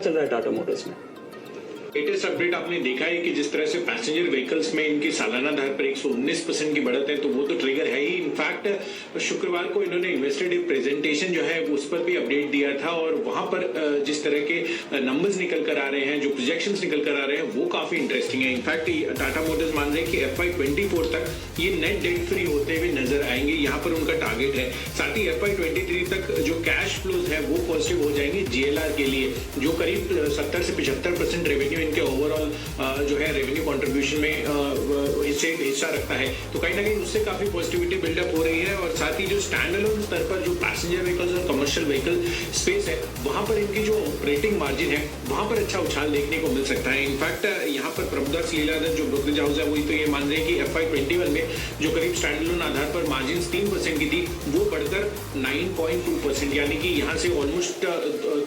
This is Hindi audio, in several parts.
चल रहा है टाटा मोटर्स में। लेटेस्ट अपडेट आपने देखा है कि जिस तरह से पैसेंजर व्हीकल्स में इनकी सालाना दर पर 119% की बढ़त है, तो वो तो ट्रिगर है ही। इनफैक्ट शुक्रवार को इन्होंने इन्वेस्टर डे प्रेजेंटेशन जो है उस पर भी अपडेट दिया था और वहां पर जिस तरह के नंबर्स निकल कर आ रहे हैं, जो प्रोजेक्शंस निकल कर आ रहे हैं, वो काफी इंटरेस्टिंग है। इनफैक्ट टाटा मोटर्स मान रहे हैं कि FY24 तक ये नेट डेट फ्री होते हुए नजर आएंगे, यहाँ पर उनका टारगेट है। साथ ही FY23 तक जो कैश फ्लोज है वो पॉजिटिव हो जाएंगे JLR के लिए, जो करीब 70 से 75% रेवेन्यू इनके ओवरऑल जो है रेवेन्यू कंट्रीब्यूशन में हिस्सा रखता है। तो कहीं ना कहीं उससे काफी पॉजिटिविटी बिल्डअप हो रही है। और साथ ही जो स्टैंड अलोन स्तर पर जो पैसेंजर व्हीकल्स और कमर्शियल व्हीकल स्पेस है, वहां पर इनकी जो ऑपरेटिंग मार्जिन है वहां पर अच्छा उछाल देखने को मिल सकता है। इनफैक्ट यहाँ पर प्रभुदास लीलाधर जो ब्रोकरेज हाउस है वही तो ये मान रहे हैं कि FY21 में जो करीब स्टैंड अलोन आधार पर मार्जिन 3% की थी, वो बढ़कर 9.2%, यानी कि यहाँ से ऑलमोस्ट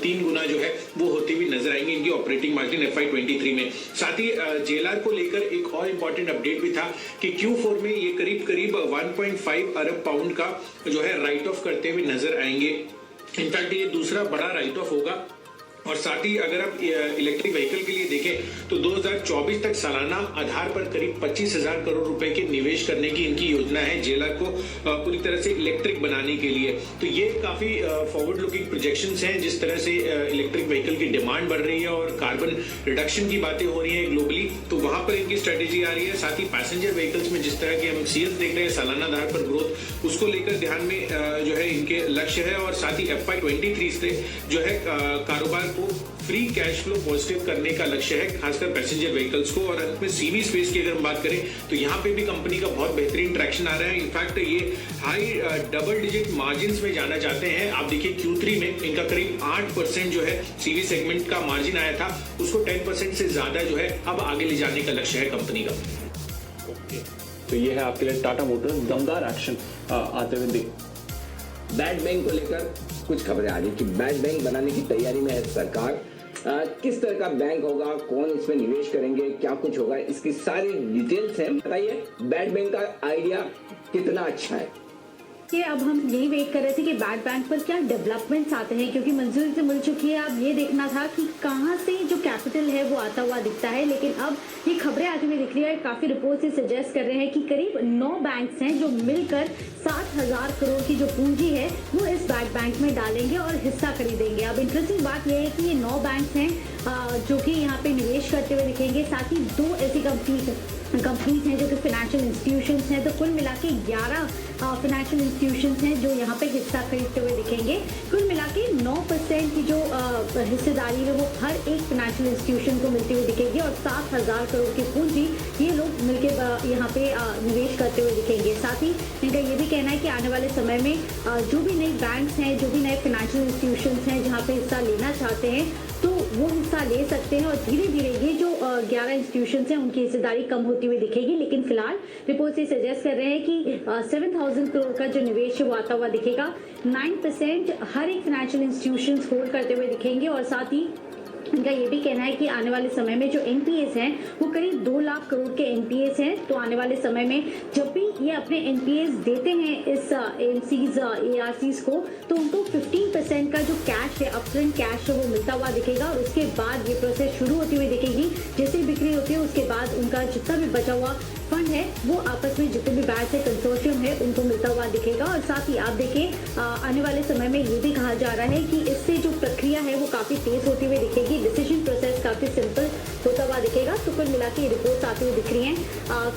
3 गुना जो है वो होती हुई नजर आएंगे इनकी ऑपरेटिंग मार्जिन FY23 में। साथ ही JLR को लेकर एक और इंपॉर्टेंट अपडेट भी था कि Q4 में ये करीब 1.5 अरब पाउंड का जो है राइट ऑफ करते हुए नजर आएंगे। इनफैक्ट ये दूसरा बड़ा राइट ऑफ होगा। और साथ ही अगर आप इलेक्ट्रिक व्हीकल के लिए देखें तो 2024 तक सालाना आधार पर करीब 25,000 करोड़ रुपए के निवेश करने की इनकी योजना है JLR को पूरी तरह से इलेक्ट्रिक बनाने के लिए। तो ये काफी फॉरवर्ड लुकिंग प्रोजेक्शंस हैं, जिस तरह से इलेक्ट्रिक व्हीकल की डिमांड बढ़ रही है और कार्बन रिडक्शन की बातें हो रही है ग्लोबली, तो वहां पर इनकी स्ट्रेटेजी आ रही है। साथ ही पैसेंजर व्हीकल्स में जिस तरह की हम CS देख रहे हैं सालाना आधार पर ग्रोथ, उसको लेकर ध्यान में जो है इनके लक्ष्य है। और साथ ही FY23 से जो है कारोबार को फ्री कैश फ्लो पॉजिटिव करने का लक्ष्य है, खासकर पैसेंजर व्हीकल्स को। और अंत में CV स्पेस की अगर हम बात करें तो यहाँ पे भी कंपनी का बहुत बेहतरीन ट्रैक्शन आ रहा है। इनफैक्ट ये हाई डबल डिजिट मार्जिन में जाना चाहते हैं। आप देखिए Q3 में इनका करीब 8% जो है CV सेगमेंट का मार्जिन आया था, उसको 10% से ज्यादा जो है अब आगे ले जाने का लक्ष्य है कंपनी का। ओके, तो ये है आपके लिए टाटा मोटर्स दमदार एक्शन आते हुए देख। बैड बैंक को लेकर कुछ खबरें आ रही कि बैड बैंक बनाने की तैयारी में है सरकार। किस तरह का बैंक होगा, कौन इसमें निवेश करेंगे, क्या कुछ होगा, इसकी सारी डिटेल्स हैं। बताइए बैड बैंक का आइडिया कितना अच्छा है। कि अब हम यही वेट कर रहे थे कि बैड बैंक पर क्या डेवलपमेंट्स आते हैं, क्योंकि मंजूरी तो मिल चुकी है। अब ये देखना था कि कहां से जो कैपिटल है वो आता हुआ दिखता है। लेकिन अब ये खबरें आती हुई दिख रही है, काफी रिपोर्ट से सजेस्ट कर रहे हैं कि करीब 9 बैंक्स हैं जो मिलकर 60,000 करोड़ की जो पूंजी है वो इस बैड बैंक में डालेंगे और हिस्सा खरीदेंगे। अब इंटरेस्टिंग बात यह है कि ये 9 बैंक्स हैं जो कि यहाँ पे निवेश करते हुए दिखेंगे। साथ ही 2 ऐसी कंपनीज हैं जो कि फाइनेंशियल इंस्टीट्यूशंस हैं। तो कुल मिला के 11 फाइनेंशियल इंस्टीट्यूशंस हैं जो यहाँ पे हिस्सा खरीदते हुए दिखेंगे। कुल मिला के 9% की जो हिस्सेदारी है वो हर एक फाइनेंशियल इंस्टीट्यूशन को मिलती हुई दिखेगी और 7,000 करोड़ की पूंजी ये लोग मिलकर यहाँ पे निवेश करते हुए दिखेंगे। साथ ही इनका ये भी कहना है कि आने वाले समय में जो भी नए बैंक्स हैं, जो भी नए फाइनेंशियल इंस्टीट्यूशंस हैं जहाँ पे हिस्सा लेना चाहते हैं तो वो हिस्सा ले सकते हैं। और धीरे धीरे ये जो 11 इंस्टीट्यूशंस हैं उनकी हिस्सेदारी कम होती हुई दिखेगी। लेकिन फिलहाल रिपोर्ट से सजेस्ट कर रहे हैं कि 7,000 करोड़ का जो निवेश है वो आता हुआ दिखेगा। 9% हर एक फाइनेंशियल इंस्टीट्यूशंस होल्ड करते हुए दिखेंगे। और साथ ही इनका ये भी कहना है कि आने वाले समय में जो NPAs हैं वो करीब 2 लाख करोड़ के NPAs हैं। तो आने वाले समय में जब भी ये अपने NPAs देते हैं इस AMCs ARCs को, तो उनको 15% का जो कैश है, अपफ्रंट कैश है, वो मिलता हुआ दिखेगा। और उसके बाद ये प्रोसेस शुरू होती हुई दिखेगी। जैसे ही बिक्री होती है उसके बाद उनका जितना भी बचा हुआ फंड है वो आपस में जितने भी बैंक है, कंसोर्शियम है, उनको मिलता हुआ दिखेगा। और साथ ही आप देखिए आने वाले समय में ये भी कहा जा रहा है कि इससे जो प्रक्रिया है वो काफी तेज होती हुई दिखेगी, डिसीजन प्रोसेस काफी सिंपल होता हुआ दिखेगा। तो कुल मिला के रिपोर्ट्स आती हुई दिख रही हैं,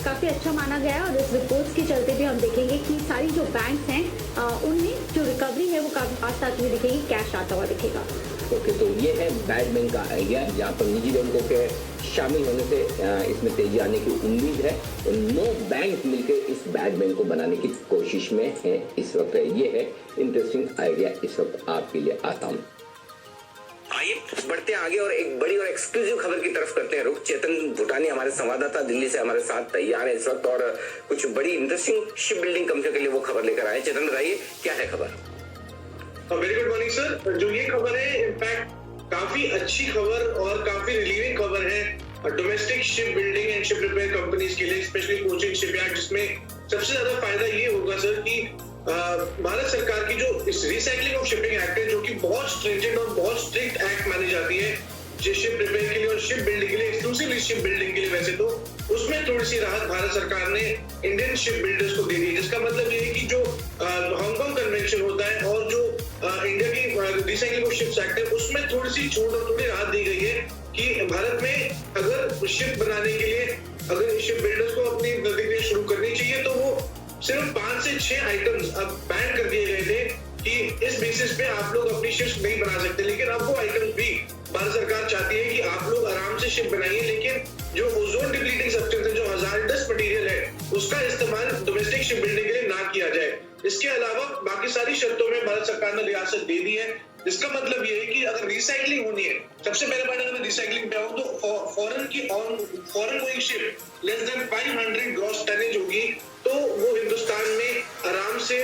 काफी अच्छा माना गया है। और इस रिपोर्ट्स के चलते भी हम देखेंगे कि सारी जो बैंक्स हैं उनमें जो रिकवरी है वो काफी फास्ट आती हुई दिखेगी, कैश आता हुआ दिखेगा। ओके, तो ये है बैड बैंक का आइडिया, जहाँ पर निजी बैंकों के शामिल होने से इसमें तेजी आने की उम्मीद है। और 9 बैंक मिलकर इस बैड बैंक को बनाने की कोशिश में है इस वक्त। ये है इंटरेस्टिंग आइडिया इस वक्त आपके लिए आता हूँ। आइए बढ़ते हैं आगे और एक बड़ी और एक्सक्लूसिव खबर की तरफ करते हैं रुख। चेतन भूटानी हमारे संवाददाता दिल्ली से हमारे साथ तैयार है इस वक्त और कुछ बड़ी इंटरेस्टिंग शिप बिल्डिंग कंपनियों के लिए वो खबर लेकर आए। चेतन बताइए क्या है खबर। Very good morning sir. जो ये खबर है इनफैक्ट काफी अच्छी खबर और काफी रिलीविंग खबर है domestic ship building and ship repair companies के लिए, स्पेशली कोचिंग शिपयार्ड, जिसमें सबसे ज्यादा फायदा ये होगा सर कि भारत सरकार की जो इस रिसाइकलिंग ऑफ शिपिंग एक्ट है, जो कि बहुत स्ट्रिंजेंट और बहुत स्ट्रिक्ट एक्ट मानी जाती है, शिप रिपेयर के लिए और शिप बिल्डिंग के लिए, एक्सक्लूसिवली शिप बिल्डिंग के लिए वैसे तो, उसमें थोड़ी सी राहत भारत सरकार ने इंडियन शिप बिल्डर्स को दे दी है। जिसका मतलब ये है कि जो हांगकांग कन्वेंशन होता है और जो इंडिया की रिसाइक्लिंग ऑफ शिप्स एक्ट है, उसमें थोड़ी सी छूट और थोड़ी राहत दी गई है कि भारत में अगर शिप बनाने के लिए अगर शिप बिल्डर्स को अपनी गतिविधियां शुरू करनी चाहिए तो वो सिर्फ 5 से 6 आइटम्स अब बैन कर दिए गए थे कि इस बेसिस पे आप लोग अपनी शिप्स नहीं बना सकते। लेकिन अब वो आइटम्स भी भारत सरकार चाहती है कि आप लोग आराम से शिप बनाइए, लेकिन जो ओजोन डिप्लीटिंग सब्सटेंस है, जो हजार्डस मटेरियल है, उसका इस्तेमाल डोमेस्टिक शिप बिल्डिंग के लिए ना किया जाए। इसके अलावा बाकी सारी शर्तों में भारत सरकार ने रियासत दे दी है। इसका मतलब ये है कि अगर रिसाइकलिंग होनी है, सबसे पहले बात अगर रिसाइकलिंग पे आऊं तो foreign going ship less than 500 gross tonnage होगी तो वो हिंदुस्तान में आराम से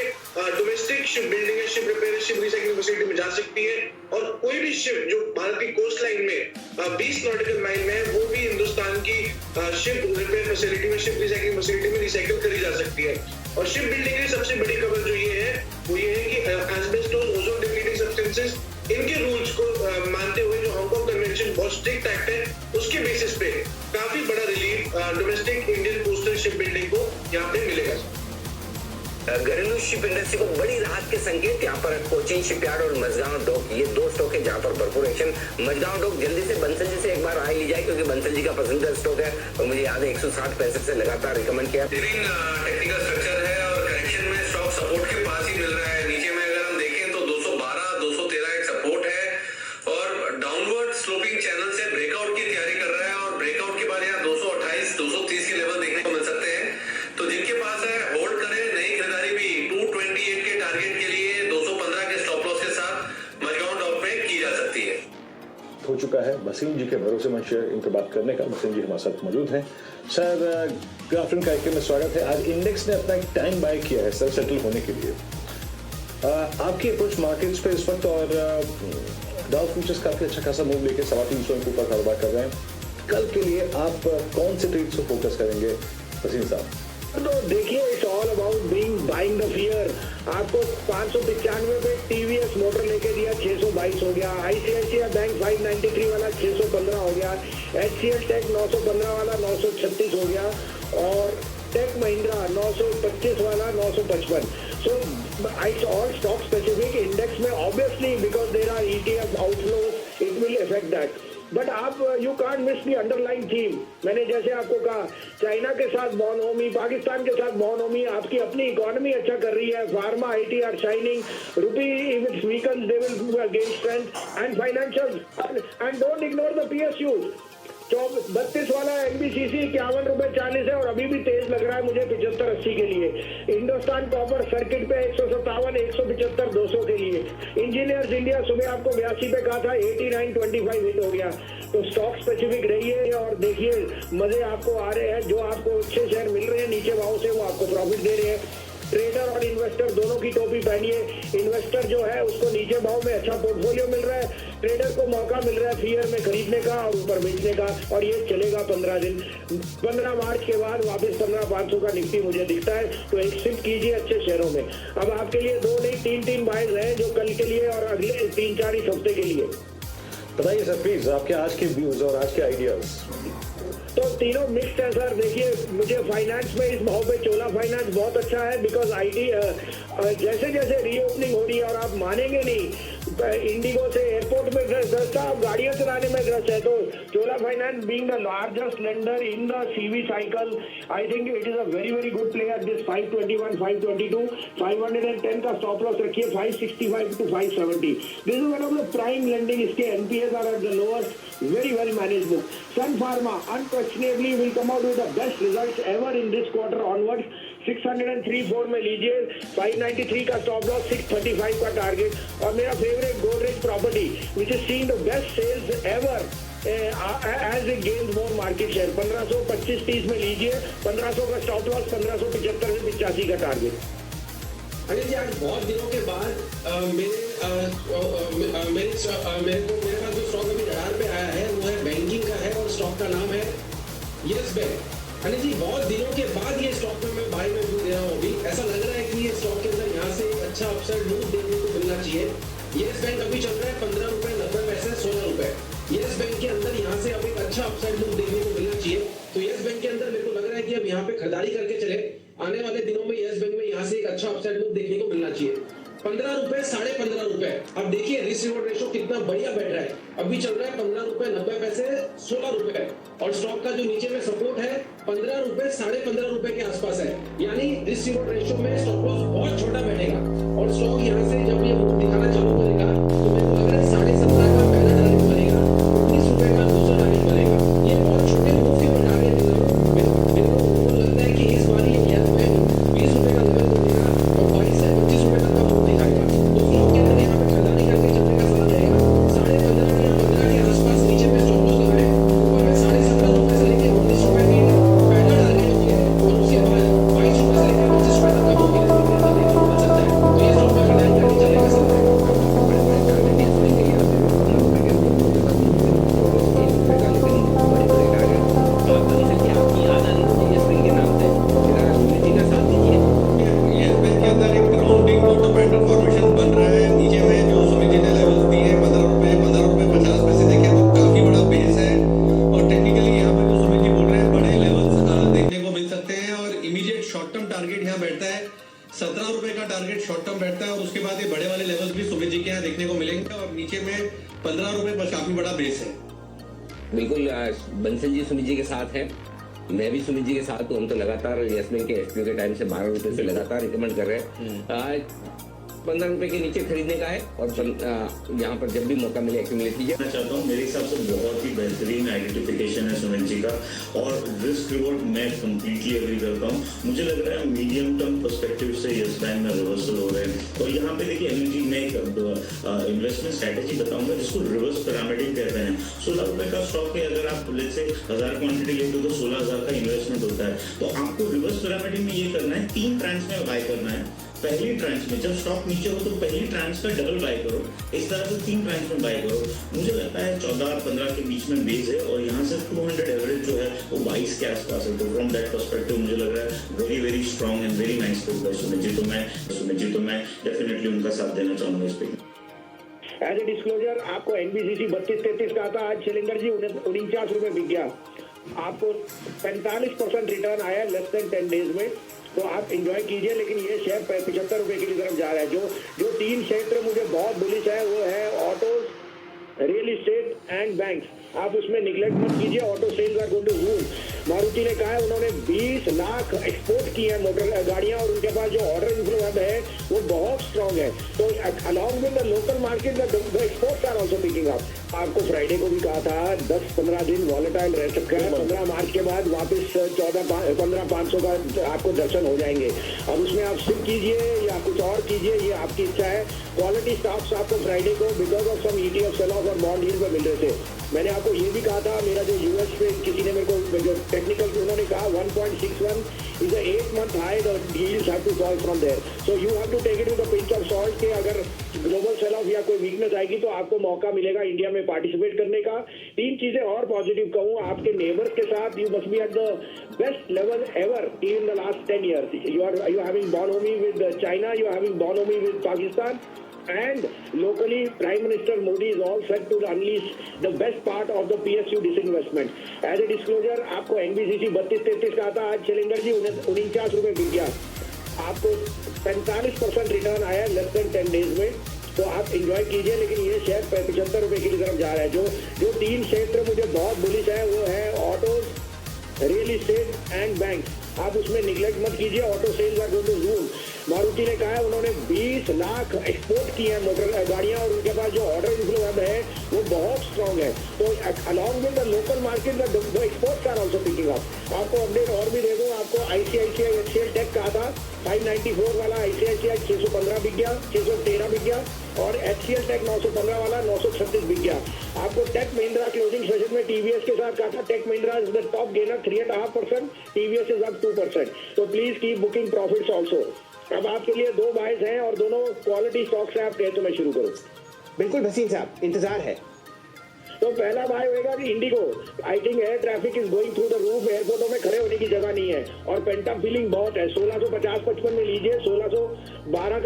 डोमेस्टिक शिप बिल्डिंग है, ship repair, ship recycling facility में जा सकती है। और कोई भी शिप जो भारत की कोस्ट लाइन में 20 नॉटिकल माइल में है, वो भी हिंदुस्तान की शिप रिपेयर फैसिलिटी में, शिप रिसाइकलिंग फैसिलिटी में रिसाइकिल करी जा सकती है। और शिप बिल्डिंग की सबसे बड़ी खबर जो ये है वो ये है कि एस्बेस्टोस, ओजोन डिप्लीटिंग सब्सटेंसेस, इनके रूल्स को मानते हुए जो हांगकांग कन्वेंशन बहुत स्ट्रिक्ट एक्ट है, उसके बेसिस पे काफी बड़ा relief domestic Indian coastal ship building को यहाँ पे मिलेगा। घरेलू शिप इंडस्ट्री को बड़ी राहत के संकेत यहाँ पर कोचीन शिपयार्ड और मझगांव डॉक, ये 2 स्टॉक है जहाँ पर भरपूर एक्शन। मझगांव डॉक जल्दी से बंसल जी से एक बार राय ली जाए क्योंकि बंसल जी का पसंदीदा स्टॉक है और मुझे याद है 160 से लगातार रिकमेंड किया। टेक्निकल स्ट्रक्चर है और करेक्शन में स्टॉक सपोर्ट के पास ही मिल रहा है। नीचे में अगर हम देखें तो 212, 213 एक सपोर्ट है और डाउनवर्ड स्लोपिंग चैनल से ब्रेकआउट की तैयारी कर रहा है और ब्रेकआउट के बाद यहाँ 228, 230 के लेवल देखने को मिल सकते हैं। तो जिनके पास है होल्ड करें, नई खरीदारी भी 228 के टारगेट के लिए 215 के स्टॉप लॉस के साथ मझगांव डॉक में की जा सकती है। हो चुका है वसीम जी के भरोसेमंद शेयर इनसे बात करने का। वसीम जी हमारे साथ मौजूद हैं। सर, गुड आफ्टरनून कार्यक्रम में स्वागत है। आज इंडेक्स ने अपना एक टाइम बाय किया है सर सेटल होने के लिए। आपकी अप्रोच मार्केट्स पे इस वक्त, और डाउ फ्यूचर्स काफी अच्छा खासा मूव लेके 350 के ऊपर कारोबार कर रहे हैं। कल के लिए आप कौन से ट्रेड्स को फोकस करेंगे वसीम साहब? तो देखिए, it's all about buying the fear. आपको 595 पे टीवीएस मोटर लेके दिया, 622 हो गया। आईसीआईसीआई बैंक 593 वाला 615 हो गया। एचसीएल टेक 915 वाला 936 हो गया और टेक महिंद्रा 925 वाला 955। So it's all stock specific. Index में obviously because there are ETF outflows it will effect that, but आप you can't miss the underlying theme. मैंने जैसे आपको कहा, चाइना के साथ बॉनहोमी, पाकिस्तान के साथ बॉनहोमी, आपकी अपनी इकोनॉमी अच्छा कर रही है, pharma IT are shining, rupee if it's weaken they will gain strength and financial and don't ignore the PSUs. 32 वाला एनबीसीसी 51 रुपए 40 है और अभी भी तेज लग रहा है मुझे 75-80 के लिए। हिंदुस्तान कॉपर सर्किट पे 157, 175, 200 के लिए। इंजीनियर्स इंडिया सुबह आपको 82 पे कहा था, 89.25 हिट हो गया। तो स्टॉक स्पेसिफिक रहिए और देखिए मजे आपको आ रहे हैं। जो आपको अच्छे शेयर मिल रहे हैं नीचे भाव से, वो आपको प्रॉफिट दे रहे हैं। ट्रेडर और इन्वेस्टर दोनों की टोपी पहनिए। इन्वेस्टर जो है उसको नीचे भाव में अच्छा पोर्टफोलियो मिल रहा है, ट्रेडर को मौका मिल रहा है फियर में खरीदने का और ऊपर बेचने का, और ये चलेगा 15 दिन। 15 मार्च के बाद वापस 15,500 का निफ्टी मुझे दिखता है, तो एक शिफ्ट कीजिए अच्छे शेयरों में। अब आपके लिए 2 नहीं 3 बाइज हैं जो कल के लिए और अगले 3-4 इस हफ्ते के लिए। बताइए सर प्लीज आपके आज के व्यूज और आज के आइडियाज। तो तीनों मिक्स्ड है सर। देखिए, मुझे फाइनेंस में इस भाव पे चोला फाइनेंस बहुत अच्छा है बिकॉज आईटी जैसे जैसे रीओपनिंग हो रही है, और आप मानेंगे नहीं, इंडिगो से एयरपोर्ट में ग्रस्त था, अब गाड़ियां चलाने में ग्रस्त है। तो Chola finance being the largest lender in the CV cycle, I think it is a very very good play at this 521, 522, 510 का स्टॉप लॉस रखिए, 565 to 570। This is one of the prime lending. इसके NPS are at the lowest, very very managed book. Sun Pharma unquestionably will come out with the best results ever in this quarter onwards. 603.4 में लीजिए, 593 का स्टॉप लॉस, 635 का टारगेट। और मेरा favourite Godrej property which is seeing the best sales ever as it gains more market share, 1525-30 में लीजिए, 1500 का स्टॉप लॉस, 1575 से 85 का टारगेट। अनिल जी, आज बहुत दिनों के बाद मेरे पास जो स्टॉक अभी रडार पे आया है वो है बैंकिंग का है और स्टॉक का नाम है यस बैंक। अनिल जी, बहुत दिनों के बाद ये स्टॉक में मैं बाय में दे रहा हूँ। अभी ऐसा लग रहा है कि ये स्टॉक के अंदर यहाँ से एक अच्छा अपसाइड मूव देखने को मिलना चाहिए। यस बैंक अभी चल रहा है 15 रुपए 90 पैसे, 16 रुपए। यस बैंक के अंदर यहाँ से अब एक अच्छा अपसाइड मूव देखने को मिलना चाहिए। तो यस बैंक के अंदर मेरे को लग रहा है कि अब यहाँ पे खरीदारी करके चले, आने वाले दिनों में यस बैंक में यहाँ से एक अच्छा अपसाइड मूव देखने को मिलना चाहिए। 15 रुपए, 15.5 रुपए। अब देखिए रिस्क रिवॉर्ड रेशो कितना बढ़िया बैठ रहा है। अभी चल रहा है 15 रुपए 90 पैसे, 16 रुपए, और स्टॉक का जो नीचे में सपोर्ट है 15 रुपए 15.5 रुपए के आसपास है। यानी रिस्क रिवॉर्ड रेशो में स्टॉप लॉस बहुत छोटा बैठेगा और स्टॉक यहाँ से जब ये मूव दिखाना चालू करेगा तो मेरे को लग रहा है 17.5 का पहला टारगेट बनेगा, 19 रुपए का दूसरा टारगेट बनेगा। ये बहुत छोटे मूव के मैं टारगेट देता हूँ। मेरे को लगता है कि इस बार ये यस बैंक 20 रुपए का लेवल तोड़ेगा और 22 से 25 रुपए तक का मूव दिखाएगा। तो स्टॉक के अंदर यहाँ पे खरीदारी करके चलने का सलाह रहेगा। 15.5 या 15 के आसपास नीचे में स्टॉप लॉस लगाए, ऊपर में 17.5 रुपए से लेके 19 रुपए की पहला टारगेट होती है और उसके बाद 22 रुपए से लेकर 25 रुपए तक का मूव देखने को मिल सकता है। तो ये स्टॉक में खरीदारी करके चलने का सलाह है। यस बैंक के अंदर एक ग्राउंडिंग टोटल पैटर्न फॉर्मेशन बन रहा है। नीचे में जो समिति ने लेवल्स दिए हैं 15 रुपए 50 पैसे देखे तो काफी बड़ा बेस है और टेक्निकली यहाँ पे जो समिति बोल रहे हैं बड़े लेवल्स देखने को मिल सकते हैं और इमीडिएट शॉर्ट टर्म टारगेट यहाँ बैठता है 17 रुपए का टारगेट शॉर्ट टर्म बैठता है और उसके बाद ये बड़े वाले लेवल्स भी सुमित जी के यहाँ देखने को मिलेंगे और नीचे में 15 रुपए पर काफी बड़ा बेस है। बिल्कुल बंसल जी सुमित जी के साथ हैं, मैं भी सुमित जी के साथ हूँ। हम तो लगातार यस बैंक के एसपीओ के टाइम से 12 रुपए से लगातार रिकमेंड कर रहे हैं। 15 रुपए के नीचे खरीदने का है और यहाँ पर जब भी मौका मिले एक्यूमुलेट कीजिए। मैं चाहता हूँ मेरे हिसाब से बहुत ही बेहतरीन आइडेंटिफिकेशन है सुमित जी का और रिस्क रिवॉर्ड मैं कंप्लीटली एग्री करता हूँ। मुझे लग रहा है मीडियम टर्म पर्सपेक्टिव से यस बैंक में रिवर्सल हो रहे हैं और यहाँ पे देखिए एनर्जी में एक इन्वेस्टमेंट स्ट्रेटेजी बताऊंगा जिसको रिवर्स पिरामिड कहते हैं। 16 रुपए का स्टॉक है, अगर आप लेट्स से 1000 क्वांटिटी लेते हो तो 16,000 का इन्वेस्टमेंट होता है। तो आपको रिवर्स पिरामिड में ये करना है, 3 ट्रांच में बाय करना है। पहली ट्रांच में जब स्टॉक नीचे हो तो पहली ट्रांच का डबल बाय करो, इस तरह से 3 ट्रांच में बाय करो। मुझे लगता है 14-15 के बीच में बेस है और यहाँ से 200 एवरेज जो है वो 22 के आसपास है। तो फ्रॉम दैट पर्सपेक्टिव मुझे लग रहा है very very strong and very nice pick by Sumit ji. तो मैं डेफिनेटली उनका साथ देना चाहूंगा इस पे। एज ए डिस्क्लोजर आपको एनबीसीसी 32-33 का था, आज शिलिंदर जी 49 रुपए बिक गया। आपको 45% रिटर्न आया लेस देन 10 डेज में, तो आप एंजॉय कीजिए। लेकिन ये शेयर 75 रुपए की तरफ जा रहा है। जो 3 क्षेत्र मुझे बहुत बुलिश है वो है autos, real estate and banks. आप उसमें निगलेक्ट मत कीजिए। Auto sales are going to boom. Maruti ने कहा है उन्होंने 20 लाख एक्सपोर्ट की है मोटर गाड़ियां और उनके पास जो ऑर्डर इनफ्लो है वो बहुत स्ट्रांग है। तो along with the local market the exports are also picking up. आपको फ्राइडे को भी कहा था 10-15 दिन वॉलेटाइल रह सकता है। 15 मार्च के बाद वापस 15,500 का आपको दर्शन हो जाएंगे। अब उसमें आप सिप कीजिए या कुछ और कीजिए, ये आपकी इच्छा है। क्वालिटी स्टॉक्स आपको फ्राइडे को because of some ETF sell off और बॉन्ड डील पे मिल रहे थे। मैंने आपको ये भी कहा था, मेरा जो यूएस पे किसी ने मेरे को जो टेक्निकल उन्होंने कहा 1.61 is 8 month high, the deals have to fall from there. So you have to take it with a pinch of salt कि अगर ग्लोबल सेल ऑफ या कोई वीकनेस आएगी तो आपको मौका मिलेगा इंडिया में पार्टिसिपेट करने का। 3 चीजें और पॉजिटिव कहूँ, आपके नेबर्स के साथ you must be at the best level ever in the last 10 years. You are having bonhomie with China, you are having bonhomie with Pakistan, and locally Prime Minister Modi is all set to unleash the best part of the PSU disinvestment. As a disclosure, आपको NBCC 32-33 का था, आज शिलिंदर जी 49 रुपए बिक गया। आपको 45% रिटर्न आया लेस देन 10 डेज में, तो आप एंजॉय कीजिए। लेकिन ये शेयर 75 रुपए की तरफ जा रहा है। जो 3 क्षेत्र मुझे बहुत बुलिश है वो है autos, real estate and bank. आप उसमें निगलेक्ट मत कीजिए। Auto sales are going to boom. Maruti ने कहा है उन्होंने 20 लाख एक्सपोर्ट की है मोटर गाड़ियां और उनके पास जो ऑर्डर इनफ्लो है वो बहुत स्ट्रांग है। तो along with the local market the exports are also picking up. आपको अपडेट और भी दे दूं, आपको ICICI HCL टेक कहा था 594 वाला ICICI 615 बिक गया, 613 बिक गया और HCL टेक 915 वाला 936 बिक गया। आपको टेक महिंद्रा क्लोजिंग सेशन में TVS के साथ कहा था tech Mahindra is the top gainer 3.5%, TVS is up 2%। तो please keep booking profits also. अब आपके लिए 2 बाइज हैं और दोनों क्वालिटी स्टॉक्स हैं। आप कहें तो मैं शुरू करूं। बिल्कुल भसीन साहब, इंतजार है। तो पहला बाय होगा कि IndiGo. I think air traffic is going through the roof, एयरपोर्टों में खड़े होने की जगह नहीं है और पेंटअप फीलिंग बहुत है। 1650-55 में लीजिए, 1612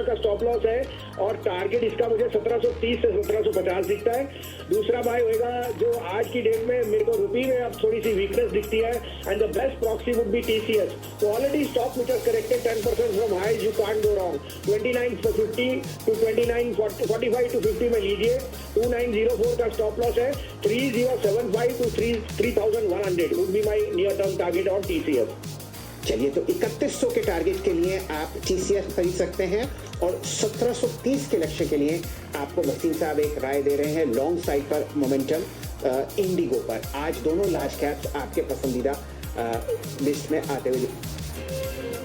का स्टॉप लॉस है और टारगेट इसका मुझे 1730 से 1750 दिखता है। दूसरा बाय होगा जो आज की डेट में मेरे को रुपी में अब थोड़ी सी वीकनेस दिखती है, and the best proxy would be TCS। Quality stock which has corrected 10% from highs, you can't go wrong. 2950 to 2945 to 50 में लीजिए। 2904 का स्टॉप लॉस है। 3075 to 3100 would be my near term target on TCS। चलिए, तो 3100 के टारगेट के लिए आप TCS खरीद सकते हैं और 1730 के लक्ष्य के लिए आपको वसीम साहब एक राय दे रहे हैं लॉन्ग साइड पर मोमेंटम इंडिगो पर। आज दोनों लार्ज कैप्स आपके पसंदीदा लिस्ट में आते हुए।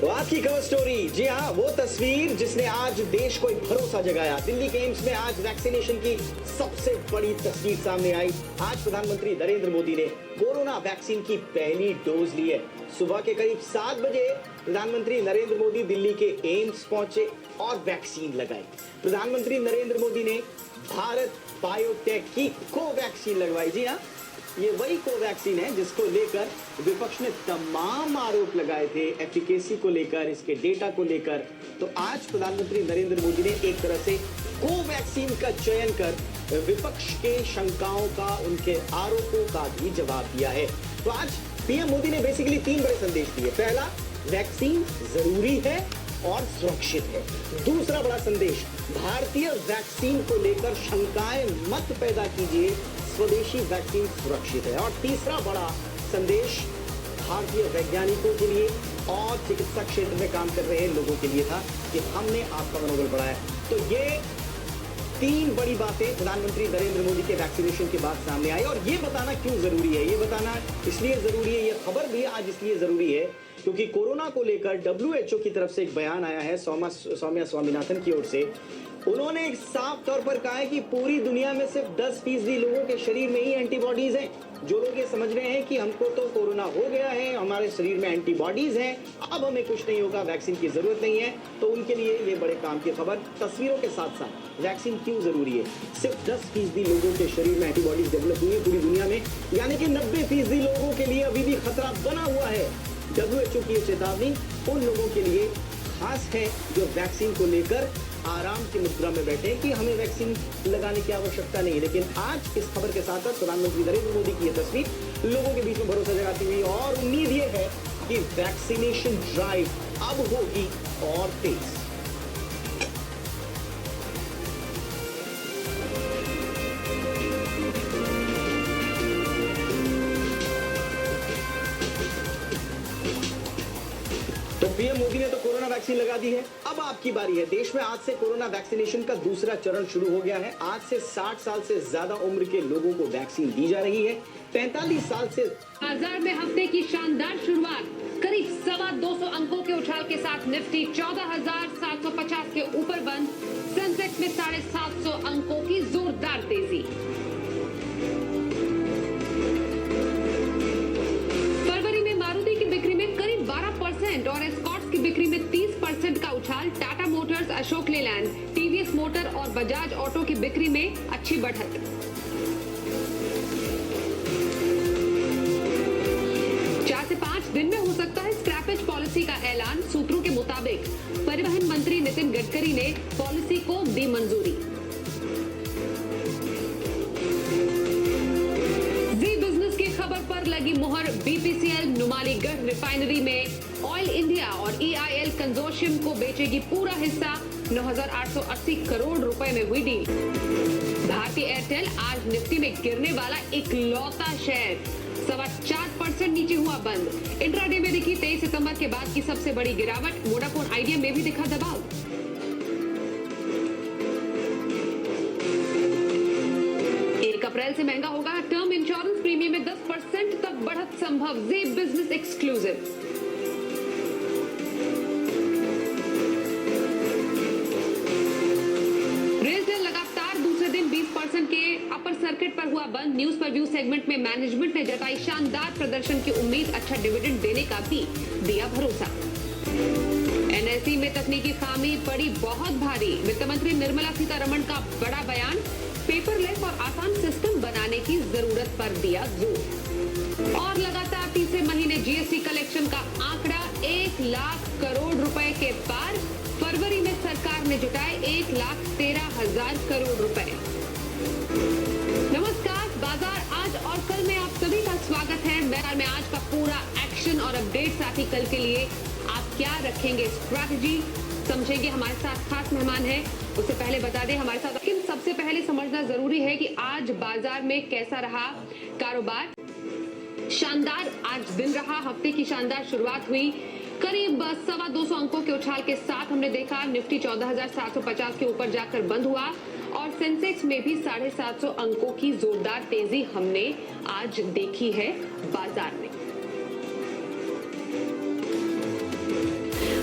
तो आज की कवर स्टोरी, जी हाँ, वो तस्वीर जिसने आज देश को एक भरोसा जगाया। दिल्ली के एम्स में आज वैक्सीनेशन की सबसे बड़ी तस्वीर सामने आई। आज प्रधानमंत्री नरेंद्र मोदी ने कोरोना वैक्सीन की पहली डोज ली है। सुबह के करीब 7 बजे प्रधानमंत्री नरेंद्र मोदी दिल्ली के एम्स पहुंचे और वैक्सीन लगाई। प्रधानमंत्री नरेंद्र मोदी ने भारत बायोटेक की कोवैक्सीन लगवाई। जी हाँ, ये वही कोवैक्सीन है जिसको लेकर विपक्ष ने तमाम आरोप लगाए थे, एफिकेसी को लेकर, इसके डेटा को लेकर। तो आज प्रधानमंत्री नरेंद्र मोदी ने एक तरह से कोवैक्सीन का चयन कर विपक्ष के शंकाओं का, उनके आरोपों का भी जवाब दिया है। तो आज पीएम मोदी ने बेसिकली 3 बड़े संदेश दिए। पहला, वैक्सीन जरूरी है और सुरक्षित है। दूसरा बड़ा संदेश, भारतीय वैक्सीन को लेकर शंकाएं मत पैदा कीजिए, स्वदेशी वैक्सीन सुरक्षित है। और तीसरा बड़ा संदेश भारतीय वैज्ञानिकों के लिए और चिकित्सा क्षेत्र में काम कर रहे लोगों के लिए था कि हमने आपका मनोबल बढ़ाया। तो ये 3 बड़ी बातें प्रधानमंत्री नरेंद्र मोदी के वैक्सीनेशन के बाद सामने आई। और ये बताना क्यों जरूरी है, ये बताना इसलिए जरूरी है, ये खबर भी आज इसलिए जरूरी है क्योंकि कोरोना को लेकर WHO की तरफ से एक बयान आया है सौम्या स्वामीनाथन की ओर से। उन्होंने एक साफ तौर पर कहा है कि पूरी दुनिया में सिर्फ 10% लोगों के शरीर में ही एंटीबॉडीज हैं। जो लोग ये समझ रहे हैं कि हमको तो कोरोना हो गया है, हमारे शरीर में एंटीबॉडीज हैं, अब हमें कुछ नहीं होगा, वैक्सीन की जरूरत नहीं है, तो उनके लिए ये बड़े काम की खबर। तस्वीरों के साथ साथ वैक्सीन क्यों जरूरी है। सिर्फ 10% लोगों के शरीर में एंटीबॉडीज डेवलप हुई है पूरी दुनिया में, यानी कि 90% लोगों के लिए अभी भी खतरा बना हुआ है। WHO की चेतावनी उन लोगों के लिए खास है जो वैक्सीन को लेकर आराम की मुद्रा में बैठे कि हमें वैक्सीन लगाने की आवश्यकता नहीं। लेकिन आज इस खबर के साथ साथ प्रधानमंत्री नरेंद्र मोदी की यह तस्वीर लोगों के बीच में भरोसा जगाती हुई और उम्मीद ये है कि वैक्सीनेशन ड्राइव अब होगी और तेज। पीएम मोदी ने तो कोरोना वैक्सीन लगा दी है, अब आपकी बारी है। देश में आज से कोरोना वैक्सीनेशन का दूसरा चरण शुरू हो गया है। आज से 60 साल से ज्यादा उम्र के लोगों को वैक्सीन दी जा रही है। 45 साल से बाजार में हफ्ते की शानदार शुरुआत, करीब 225 अंकों के उछाल के साथ निफ्टी 14,750 के ऊपर बंद। सेंसेक्स में 750 अंकों की जोरदार तेजी। फरवरी में मारुति की बिक्री में करीब 12% और एस्कॉर्ट्स की बिक्री में 30% का उछाल। Tata Motors, Ashok Leyland, TVS motor और बजाज ऑटो की बिक्री में अच्छी बढ़त। 4 से 5 दिन में हो सकता है स्क्रैपेज पॉलिसी का ऐलान। सूत्रों के मुताबिक परिवहन मंत्री नितिन गडकरी ने पॉलिसी को दी मंजूरी। जी बिजनेस की खबर पर लगी मुहर। BPCL नुमालीगढ़ रिफाइनरी में ऑयल इंडिया और EIL कंसोर्शियम को बेचेगी पूरा हिस्सा। 9,880 करोड़ रुपए में हुई डील। भारतीय एयरटेल आज निफ्टी में गिरने वाला इकलौता शेयर 4.25% नीचे हुआ बंद। इंट्राडे में दिखी 23 सितंबर के बाद की सबसे बड़ी गिरावट। वोडाफोन आइडिया में भी दिखा दबाव। 1 अप्रैल से महंगा होगा टर्म इंश्योरेंस प्रीमियम में 10% तक बढ़त संभव। जी बिजनेस एक्सक्लूसिव। अपर सर्किट पर हुआ बंद। न्यूज पर व्यू सेगमेंट में मैनेजमेंट ने जताई शानदार प्रदर्शन की उम्मीद। अच्छा डिविडेंड देने का भी दिया भरोसा। NSE में तकनीकी खामी पड़ी बहुत भारी। वित्त मंत्री निर्मला सीतारमण का बड़ा बयान। पेपरलेस और आसान सिस्टम बनाने की जरूरत पर दिया जोर। और लगातार तीसरे महीने जीएसटी कलेक्शन का आंकड़ा 1 लाख करोड़ रुपए के पार। फरवरी में सरकार ने जुटाए 1,13,000 करोड़ रुपए। नमस्कार, बाजार आज और कल में आप सभी का स्वागत है। बाजार में आज का पूरा एक्शन और अपडेट, साथ ही कल के लिए आप क्या रखेंगे स्ट्रैटेजी, समझेंगे। हमारे साथ खास मेहमान है, उससे पहले बता दें हमारे साथ, लेकिन सबसे पहले समझना जरूरी है कि आज बाजार में कैसा रहा कारोबार। शानदार आज दिन रहा, हफ्ते की शानदार शुरुआत हुई। करीब 225 अंकों के उछाल के साथ हमने देखा निफ्टी 14,750 के ऊपर जाकर बंद हुआ और सेंसेक्स में भी 750 अंकों की जोरदार तेजी हमने आज देखी है बाजार में।